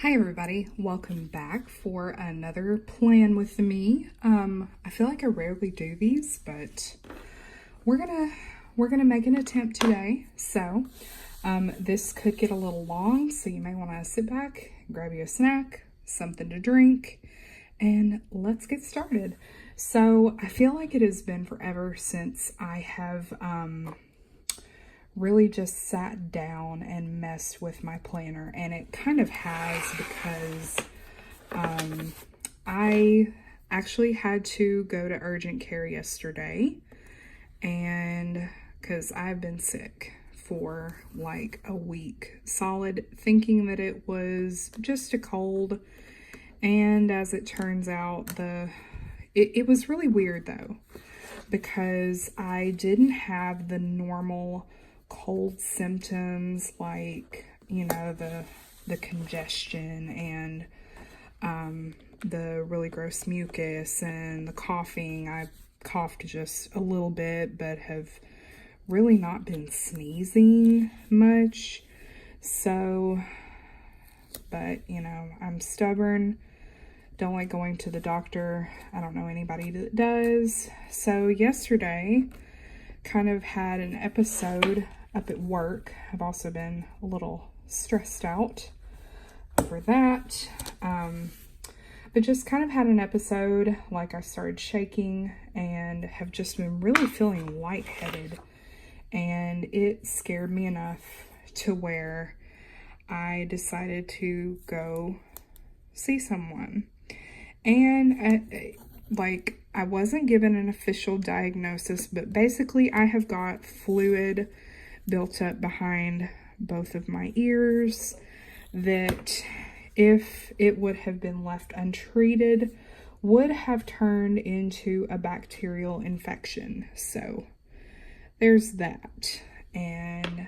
Hi everybody, welcome back for another plan with me. I feel like I rarely do these, but we're gonna make an attempt today. So this could get a little long, so you may want to sit back, grab you a snack, something to drink, and let's get started. So I feel like it has been forever since I have really just sat down and messed with my planner, and it kind of has because I actually had to go to urgent care yesterday, and because I've been sick for like a week solid, thinking that it was just a cold, and as it turns out, it was really weird though, because I didn't have the normal cold symptoms like, you know, the congestion and the really gross mucus and the coughing. I coughed just a little bit, but have really not been sneezing much. So, but you know, I'm stubborn. Don't like going to the doctor. I don't know anybody that does. So yesterday kind of had an episode up at work. I've also been a little stressed out over that. But just kind of had an episode, like I started shaking and have just been really feeling lightheaded. And it scared me enough to where I decided to go see someone. And I wasn't given an official diagnosis, but basically I have got fluid built up behind both of my ears that, if it would have been left untreated, would have turned into a bacterial infection. So there's that, and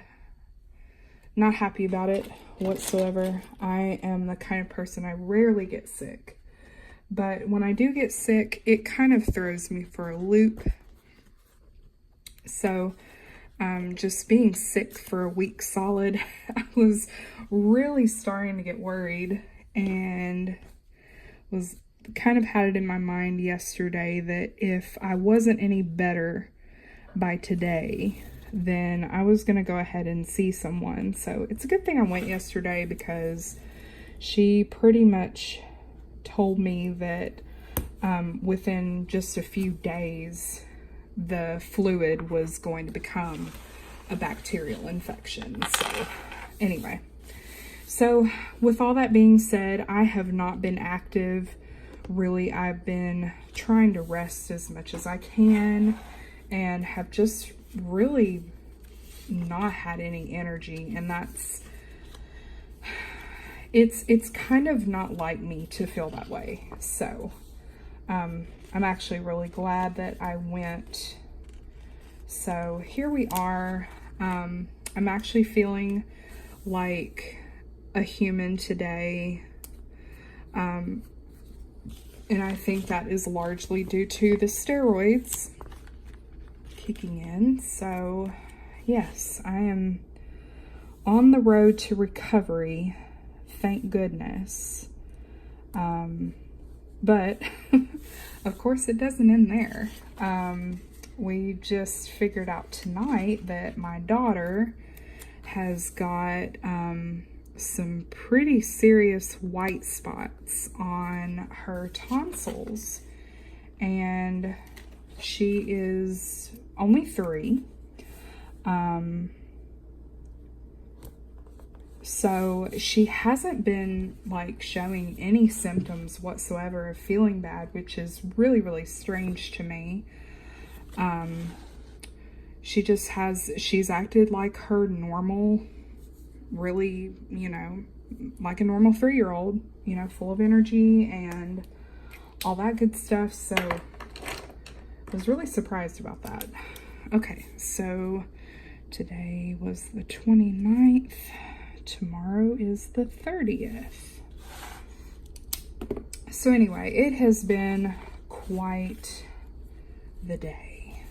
not happy about it whatsoever. I am the kind of person, I rarely get sick, but when I do get sick, it kind of throws me for a loop. So just being sick for a week solid, I was really starting to get worried, and was kind of had it in my mind yesterday that if I wasn't any better by today, then I was going to go ahead and see someone. So it's a good thing I went yesterday, because she pretty much told me that within just a few days, the fluid was going to become a bacterial infection. So anyway, so with all that being said, I have not been active. Really, I've been trying to rest as much as I can, and have just really not had any energy, and it's kind of not like me to feel that way. So I'm actually really glad that I went. So here we are. I'm actually feeling like a human today, and I think that is largely due to the steroids kicking in. So yes, I am on the road to recovery, thank goodness. But of course it doesn't end there. We just figured out tonight that my daughter has got some pretty serious white spots on her tonsils, and she is only 3. So she hasn't been like showing any symptoms whatsoever of feeling bad, which is really, really strange to me. She's acted like her normal, really, you know, like a normal 3-year-old, you know, full of energy and all that good stuff. So I was really surprised about that. Okay, so today was the 29th. Tomorrow is the 30th. So anyway, it has been quite the day.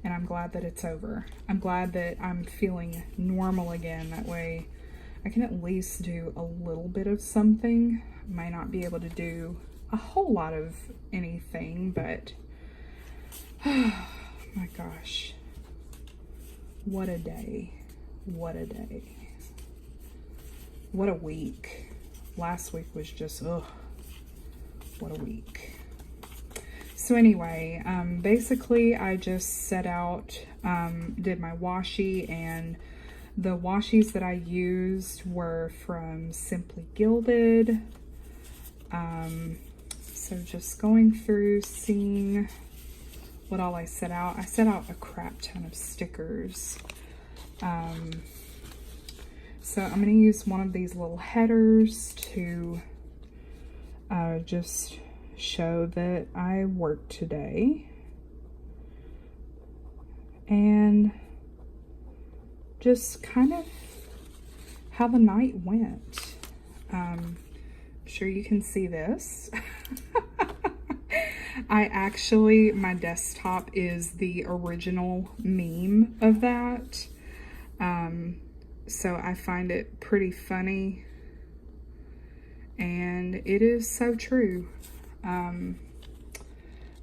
and I'm glad that it's over. I'm glad that I'm feeling normal again. That way I can at least do a little bit of something. Might not be able to do a whole lot of anything, but oh my gosh, what a day. What a day. What a week. Last week was just, ugh, what a week. So anyway, basically I just set out, did my washi, and the washies that I used were from Simply Gilded. So just going through, seeing what all I set out. I set out a crap ton of stickers. So I'm going to use one of these little headers to just show that I worked today, and just kind of how the night went. I'm sure you can see this. My desktop is the original meme of that. So I find it pretty funny, and it is so true.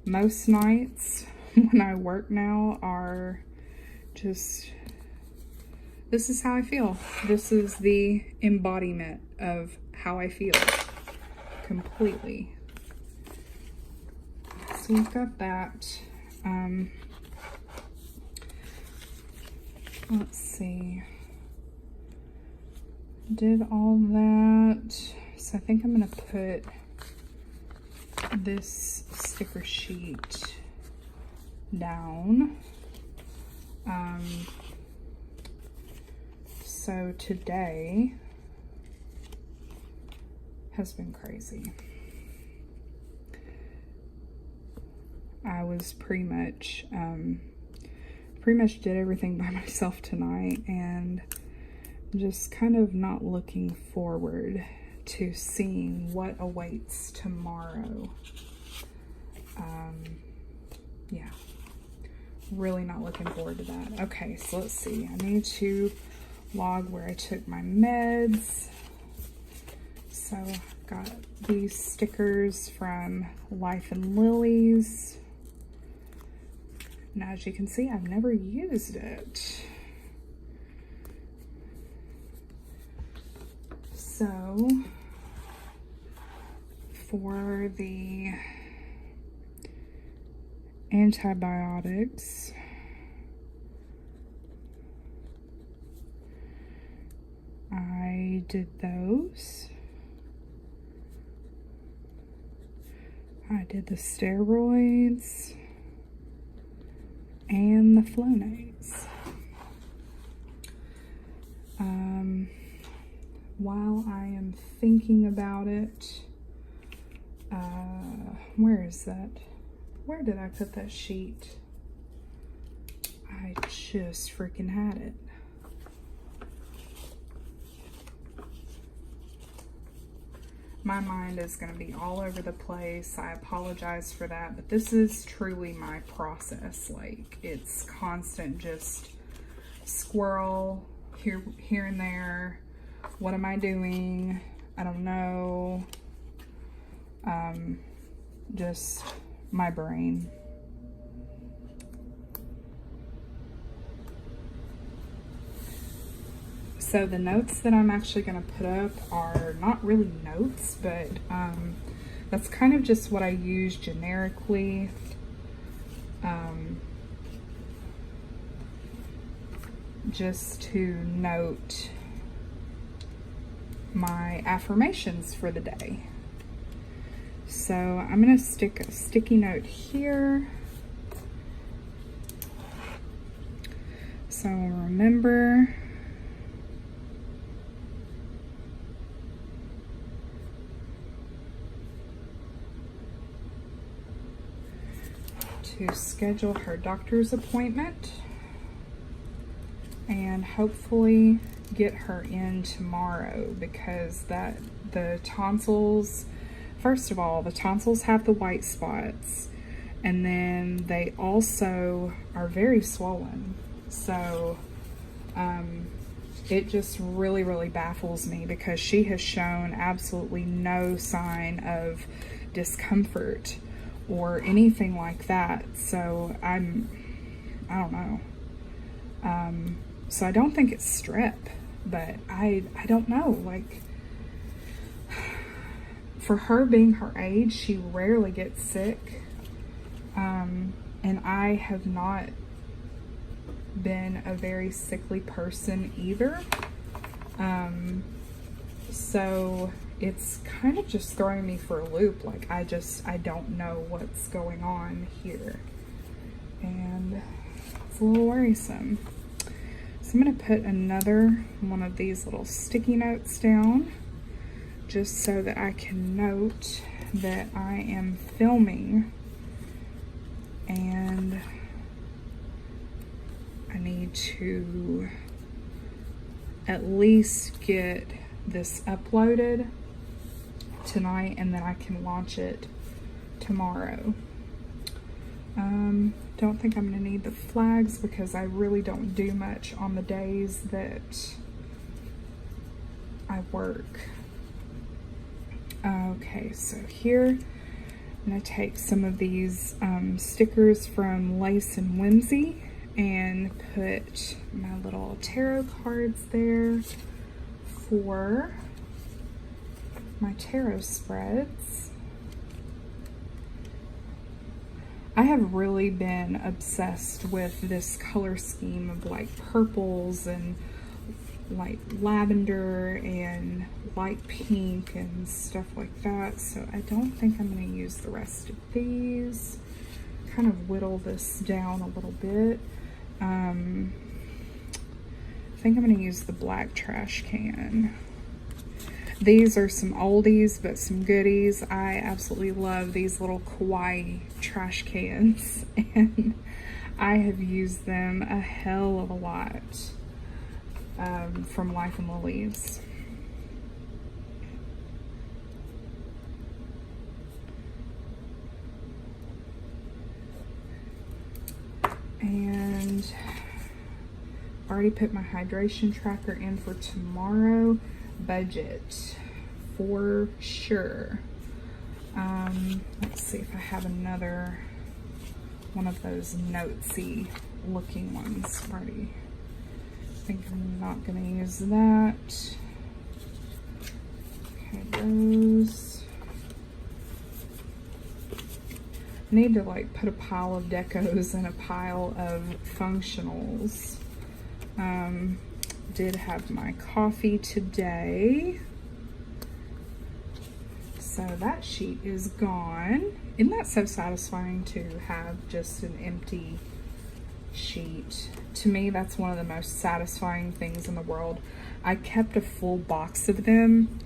Most nights when I work now are just, this is how I feel. This is the embodiment of how I feel completely. So we've got that. Let's see. Did all that. So I think I'm gonna put this sticker sheet down. So today has been crazy. I was pretty much did everything by myself tonight, and just kind of not looking forward to seeing what awaits tomorrow. Yeah, really not looking forward to that. Okay, so let's see. I need to log where I took my meds. So I've got these stickers from LifeNLilies. And as you can see, I've never used it. So for the antibiotics, I did those. I did the steroids and the Flonase. While I am thinking about it, where is that? Where did I put that sheet? I just freaking had it. My mind is going to be all over the place. I apologize for that, but this is truly my process. Like, it's constant, just squirrel here and there. What am I doing? I don't know. Just my brain. So the notes that I'm actually going to put up are not really notes, but that's kind of just what I use generically. Just to note my affirmations for the day. So I'm going to stick a sticky note here. So remember to schedule her doctor's appointment and hopefully get her in tomorrow, because the tonsils, first of all, the tonsils have the white spots, And then they also are very swollen. So it just really, really baffles me because she has shown absolutely no sign of discomfort or anything like that. So I don't know. So I don't think it's strep, but I don't know. Like, for her being her age, she rarely gets sick. And I have not been a very sickly person either. So it's kind of just throwing me for a loop. Like, I don't know what's going on here. And it's a little worrisome. So I'm going to put another one of these little sticky notes down just so that I can note that I am filming and I need to at least get this uploaded tonight and then I can launch it tomorrow. Don't think I'm going to need the flags because I really don't do much on the days that I work. Okay, so here I'm going to take some of these stickers from Lace and Whimsy and put my little tarot cards there for my tarot spreads. I have really been obsessed with this color scheme of like purples and like lavender and light pink and stuff like that. So I don't think I'm going to use the rest of these. Kind of whittle this down a little bit. I think I'm going to use the black trash can. These are some oldies, but some goodies. I absolutely love these little kawaii trash cans, and I have used them a hell of a lot from LifeNLilies. And already put my hydration tracker in for tomorrow. Budget for sure. Let's see if I have another one of those notesy looking ones already. I think I'm not going to use that. Okay, those. I need to like put a pile of decos and a pile of functionals. Did have my coffee today. So that sheet is gone. Isn't that so satisfying to have just an empty sheet? To me, that's one of the most satisfying things in the world. I kept a full box of them,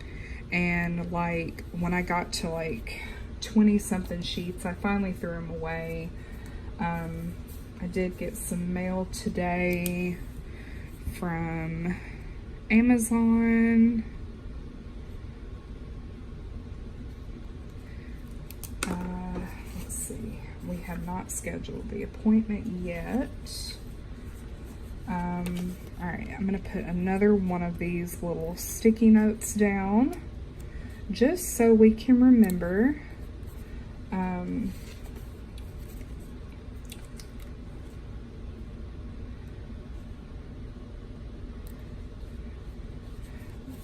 and like when I got to like 20 something sheets, I finally threw them away. I did get some mail today from Amazon. Let's see, we have not scheduled the appointment yet. All right, I'm gonna put another one of these little sticky notes down just so we can remember.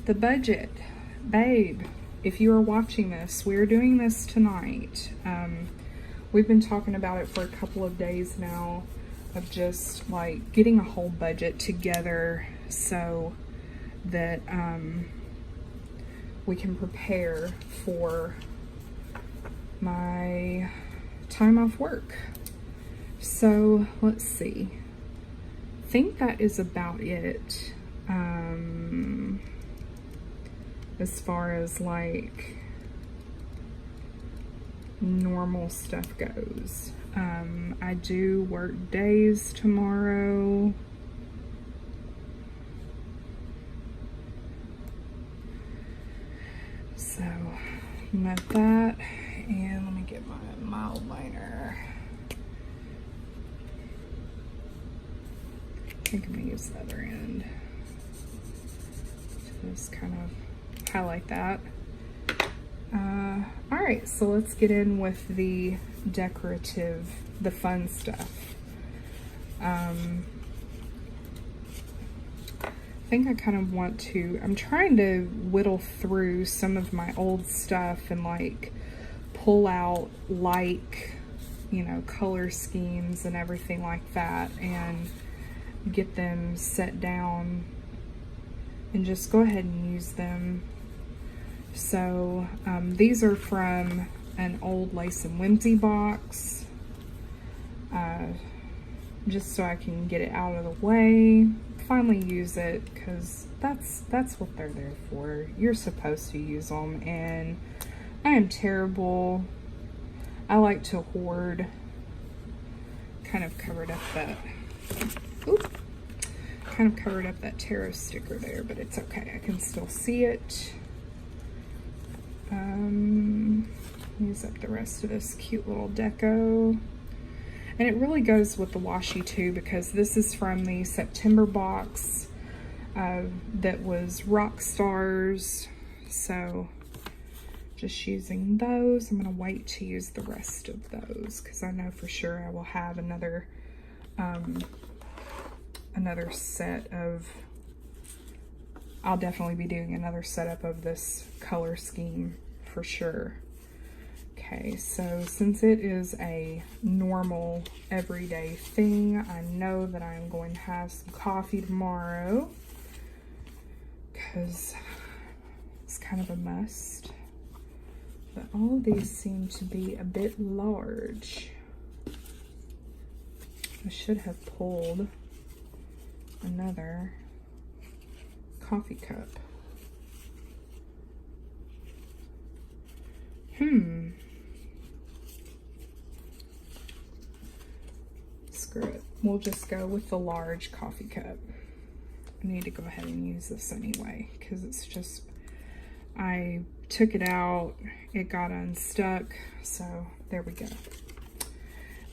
The budget, babe, if you are watching this, we're doing this tonight. We've been talking about it for a couple of days now, of just like getting a whole budget together so that we can prepare for my time off work. So let's see. I think that is about it. As far as like normal stuff goes. I do work days tomorrow. So let that, and let me get my mild liner. think I'm gonna use the other end. Just kind of highlight that. All right, so let's get in with the decorative, the fun stuff. I think I kind of want to, I'm trying to whittle through some of my old stuff and like pull out like, you know, color schemes and everything like that, and get them set down and just go ahead and use them. So these are from an old Lace and Whimsy box, just so I can get it out of the way, finally use it, because that's what they're there for. You're supposed to use them, and I am terrible. I like to hoard. Kind of covered up that, kind of covered up that tarot sticker there, but it's okay. I can still see it. Use up the rest of this cute little deco. And it really goes with the washi too, because this is from the September box that was Rock Stars. So just using those. I'm gonna wait to use the rest of those because I know for sure I will have another set of, I'll definitely be doing another setup of this color scheme for sure. Okay, so since it is a normal everyday thing, I know that I'm going to have some coffee tomorrow because it's kind of a must. But all of these seem to be a bit large. I should have pulled another coffee cup. Screw it. We'll just go with the large coffee cup. I need to go ahead and use this anyway because it's just, I took it out, it got unstuck, so there we go.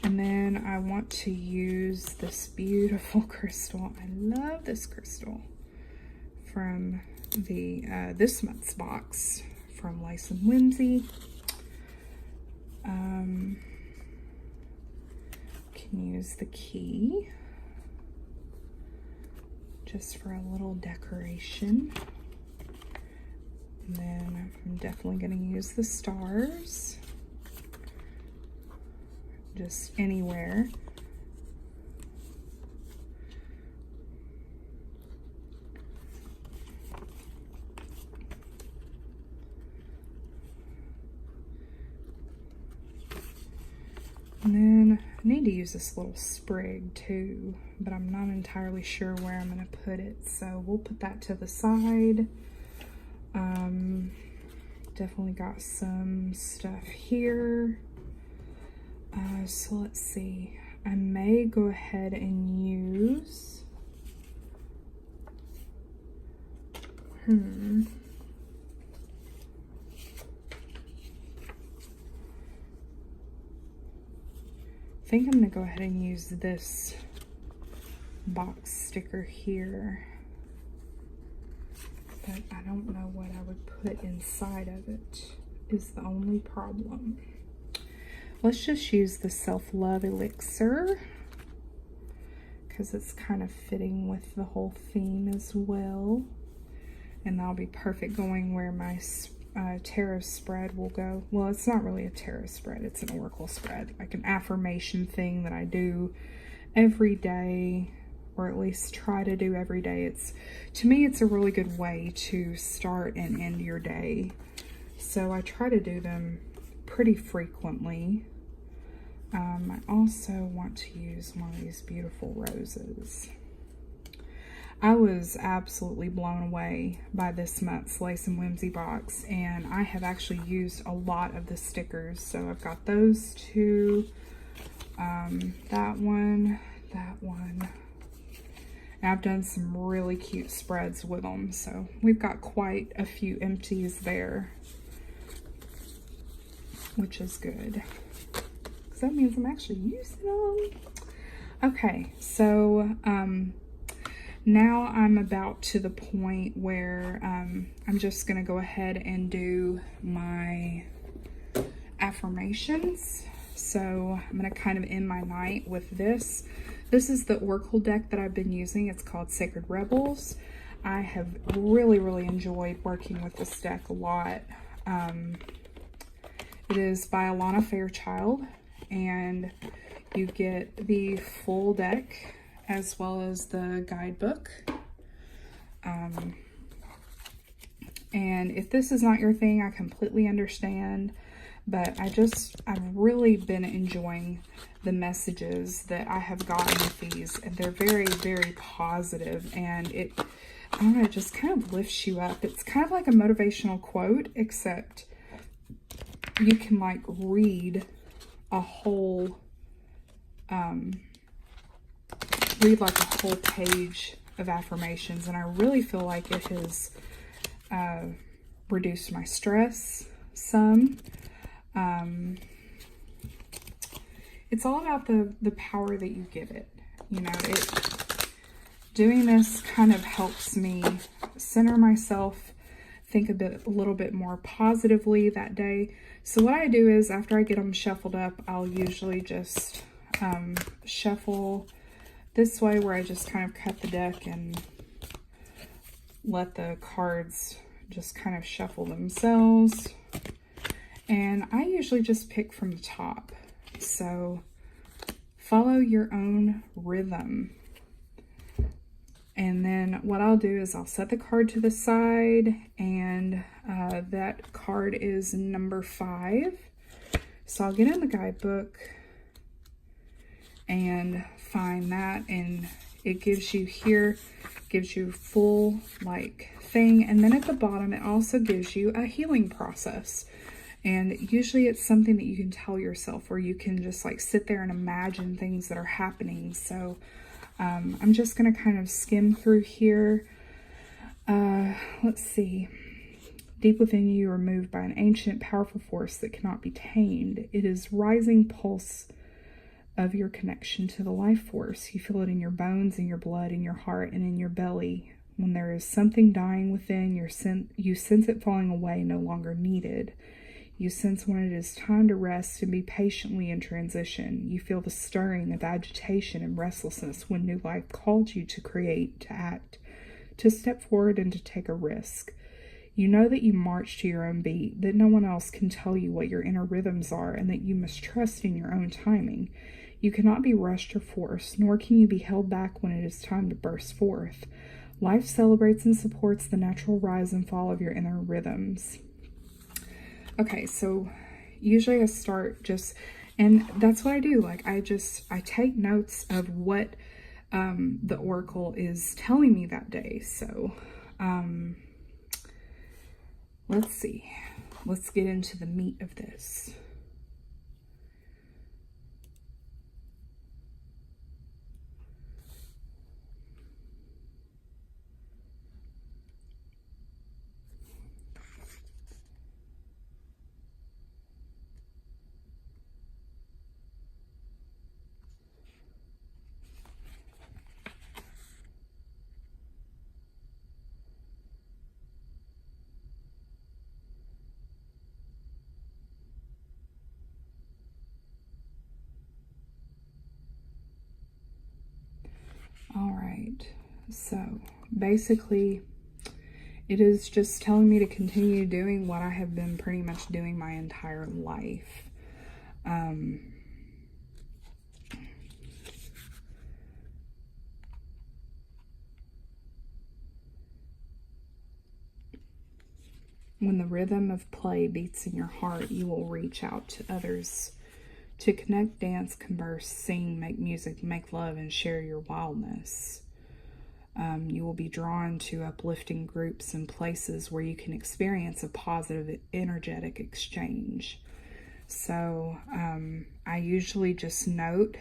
And then I want to use this beautiful crystal. I love this crystal from the this month's box from Lace and Whimsy. Can use the key just for a little decoration. And then I'm definitely going to use the stars just anywhere. And then I need to use this little sprig too, but I'm not entirely sure where I'm going to put it, so we'll put that to the side. Definitely got some stuff here. So let's see. I may go ahead and use I think I'm gonna go ahead and use this box sticker here, but I don't know what I would put inside of it is the only problem. Let's just use the Self-Love Elixir because it's kind of fitting with the whole theme as well, and that'll be perfect going where my tarot spread will go. Well, it's not really a tarot spread, it's an oracle spread, like an affirmation thing that I do every day, or at least try to do every day. It's, to me, it's a really good way to start and end your day. So I try to do them pretty frequently. I also want to use one of these beautiful roses. I was absolutely blown away by this month's Lace and Whimsy box, and I have actually used a lot of the stickers. So I've got those two, that one. And I've done some really cute spreads with them, so we've got quite a few empties there, which is good. That means I'm actually using them. Okay, so Now I'm about to the point where I'm just going to go ahead and do my affirmations. So I'm going to kind of end my night with this. This is the Oracle deck that I've been using. It's called Sacred Rebels. I have really, really enjoyed working with this deck a lot. It is by Alana Fairchild, and you get the full deck as well as the guidebook. And if this is not your thing, I completely understand, but I've really been enjoying the messages that I have gotten with these, and they're very, very positive, and I don't know, it just kind of lifts you up. It's kind of like a motivational quote, except you can like read a whole, read like a whole page of affirmations, and I really feel like it has reduced my stress some. It's all about the power that you give it. You know, doing this kind of helps me center myself, think a little bit more positively that day. So what I do is, after I get them shuffled up, I'll usually just shuffle this way, where I just kind of cut the deck and let the cards just kind of shuffle themselves. And I usually just pick from the top. So follow your own rhythm. And then what I'll do is I'll set the card to the side, and that card is number 5. So I'll get in the guidebook and find that, and it gives you full like thing. And then at the bottom, it also gives you a healing process. And usually it's something that you can tell yourself, or you can just like sit there and imagine things that are happening. So I'm just going to kind of skim through here. Let's see. Deep within you, you are moved by an ancient, powerful force that cannot be tamed. It is rising pulse of your connection to the life force. You feel it in your bones, in your blood, in your heart, and in your belly. When there is something dying within, you sense it falling away, no longer needed. You sense when it is time to rest and be patiently in transition. You feel the stirring of agitation and restlessness when new life calls you to create, to act, to step forward, and to take a risk. You know that you march to your own beat, that no one else can tell you what your inner rhythms are, and that you must trust in your own timing. You cannot be rushed or forced, nor can you be held back when it is time to burst forth. Life celebrates and supports the natural rise and fall of your inner rhythms. Okay, so usually I start and that's what I do. Like I take notes of what the Oracle is telling me that day. So let's see. Let's get into the meat of this. All right, so basically it is just telling me to continue doing what I have been pretty much doing my entire life. When the rhythm of play beats in your heart, you will reach out to others to connect, dance, converse, sing, make music, make love, and share your wildness. You will be drawn to uplifting groups and places where you can experience a positive, energetic exchange. So I usually just note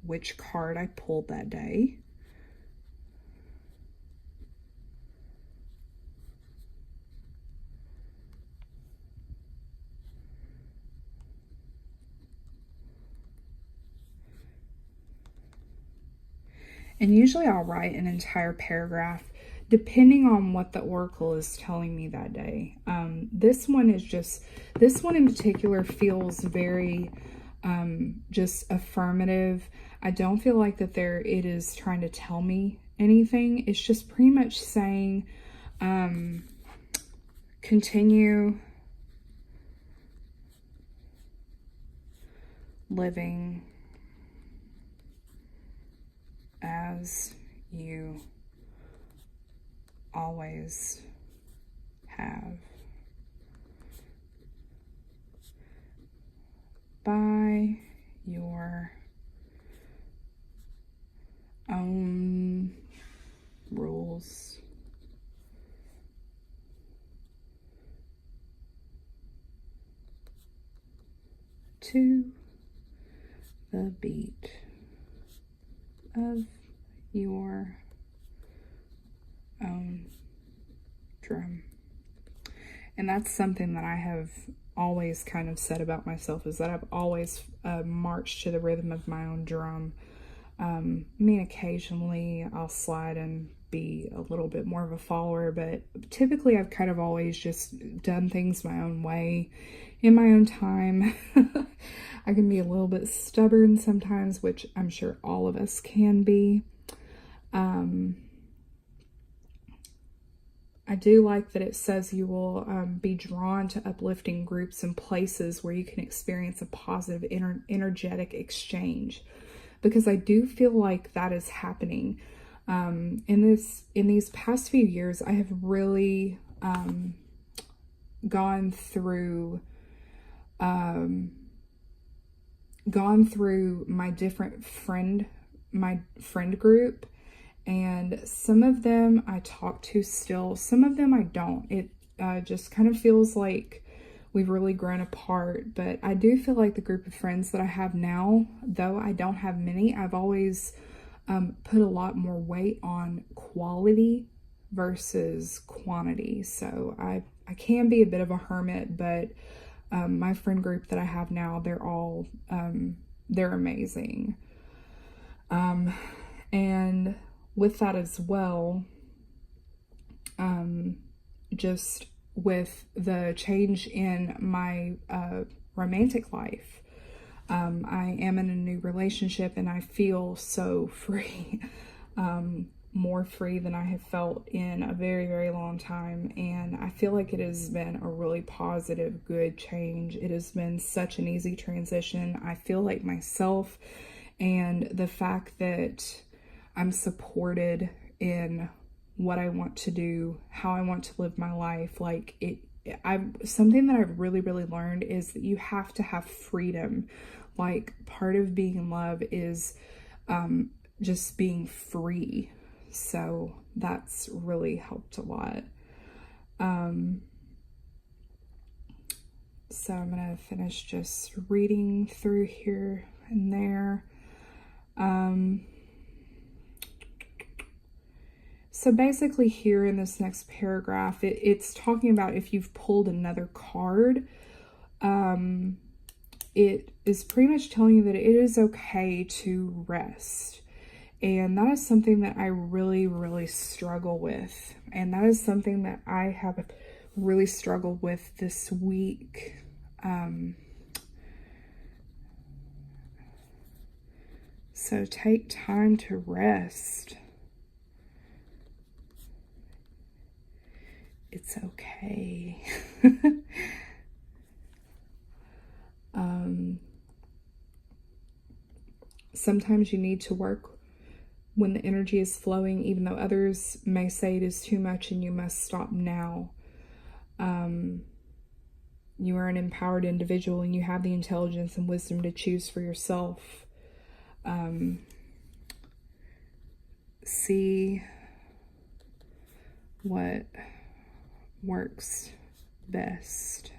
which card I pulled that day. And usually I'll write an entire paragraph depending on what the oracle is telling me that day. This one in particular feels very just affirmative. I don't feel like that it is trying to tell me anything. It's just pretty much saying, continue living as you always have, by your own rules. To the beat of your own drum. And that's something that I have always kind of said about myself, is that I've always marched to the rhythm of my own drum. I mean, occasionally I'll slide and be a little bit more of a follower, but typically I've kind of always just done things my own way, in my own time. I can be a little bit stubborn sometimes, which I'm sure all of us can be. I do like that it says you will be drawn to uplifting groups and places where you can experience a positive energetic exchange, because I do feel like that is happening. In these past few years, I have really gone through my different friend group, and some of them I talk to still, some of them I don't. It just kind of feels like we've really grown apart, but I do feel like the group of friends that I have now, though I don't have many, I've always put a lot more weight on quality versus quantity. So I can be a bit of a hermit, but my friend group that I have now, they're amazing. And with that as well, just with the change in my romantic life, I am in a new relationship and I feel so free, more free than I have felt in a very, very long time. And I feel like it has been a really positive, good change. It has been such an easy transition. I feel like myself, and the fact that I'm supported in what I want to do, how I want to live my life. Like something that I've really, really learned is that you have to have freedom. Like, part of being in love is just being free. So that's really helped a lot. So I'm going to finish just reading through here and there. So basically here in this next paragraph, it's talking about if you've pulled another card, it is pretty much telling you that it is okay to rest. And that is something that I really, really struggle with. And that is something that I have really struggled with this week. So take time to rest. It's okay. Sometimes you need to work when the energy is flowing, even though others may say it is too much and you must stop now. You are an empowered individual and you have the intelligence and wisdom to choose for yourself. See what works best.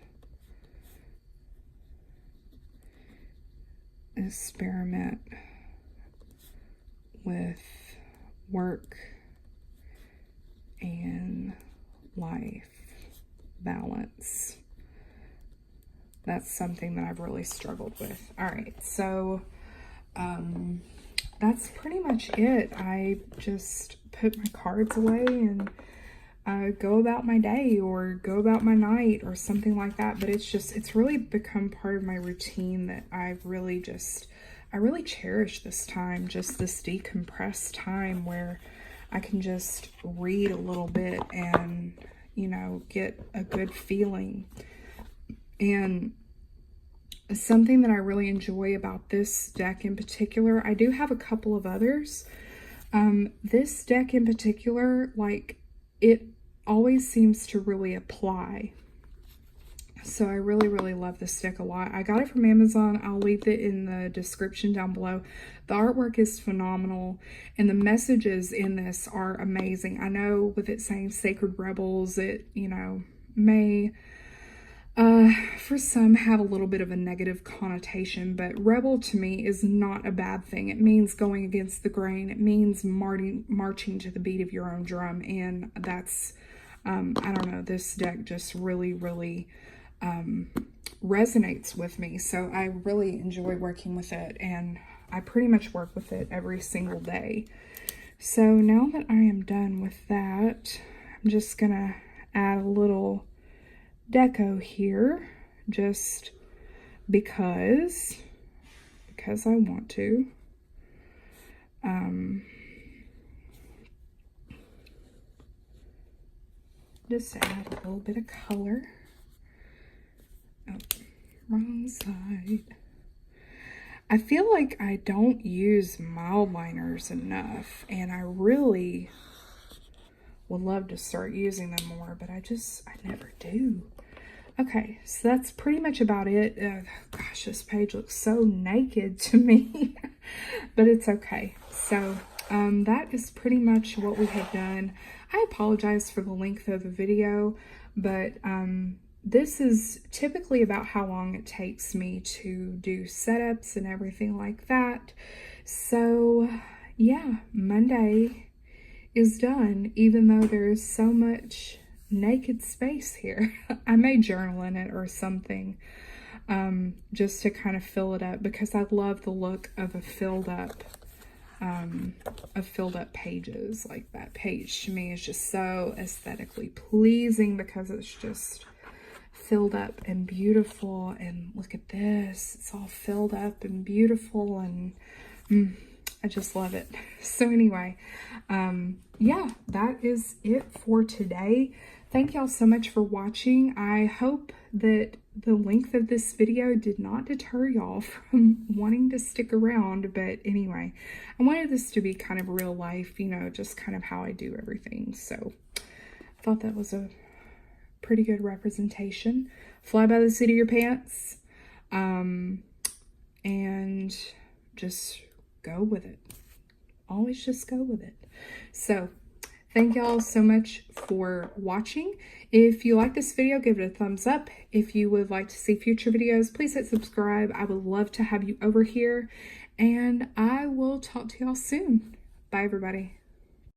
Experiment with work and life balance. That's something that I've really struggled with. All right, so that's pretty much it. I just put my cards away and go about my day or go about my night or something like that. But it's really become part of my routine that I really cherish this time, just this decompressed time where I can just read a little bit and, you know, get a good feeling. And something that I really enjoy about this deck in particular, I do have a couple of others. This deck in particular, like, it always seems to really apply. So I really love this deck a lot. I got it from Amazon. I'll leave it in the description down below. The artwork is phenomenal and the messages in this are amazing. I know with it saying Sacred Rebels, it, you know, may for some have a little bit of a negative connotation, but rebel to me is not a bad thing. It means going against the grain. It means marching to the beat of your own drum. And that's, I don't know, this deck just really resonates with me. So I really enjoy working with it, and I pretty much work with it every single day. So now that I am done with that, I'm just gonna add a little deco here, just because I want to. Just add a little bit of color. Oh, wrong side. I feel like I don't use mild liners enough, and I really would love to start using them more, but I never do. Okay, so that's pretty much about it. Gosh, this page looks so naked to me, but it's okay. So that is pretty much what we have done. I apologize for the length of the video, but this is typically about how long it takes me to do setups and everything like that. So yeah, Monday is done, even though there is so much naked space here. I may journal in it or something, just to kind of fill it up, because I love the look of a filled up pages. Like, that page to me is just so aesthetically pleasing because it's just filled up and beautiful. And look at this, it's all filled up and beautiful, and I just love it. So anyway, yeah, that is it for today. Thank y'all so much for watching. I hope that the length of this video did not deter y'all from wanting to stick around. But anyway, I wanted this to be kind of real life, you know, just kind of how I do everything. So I thought that was a pretty good representation. Fly by the seat of your pants, and just go with it. Always just go with it. So thank y'all so much for watching. If you like this video, give it a thumbs up. If you would like to see future videos, please hit subscribe. I would love to have you over here, and I will talk to y'all soon. Bye, everybody.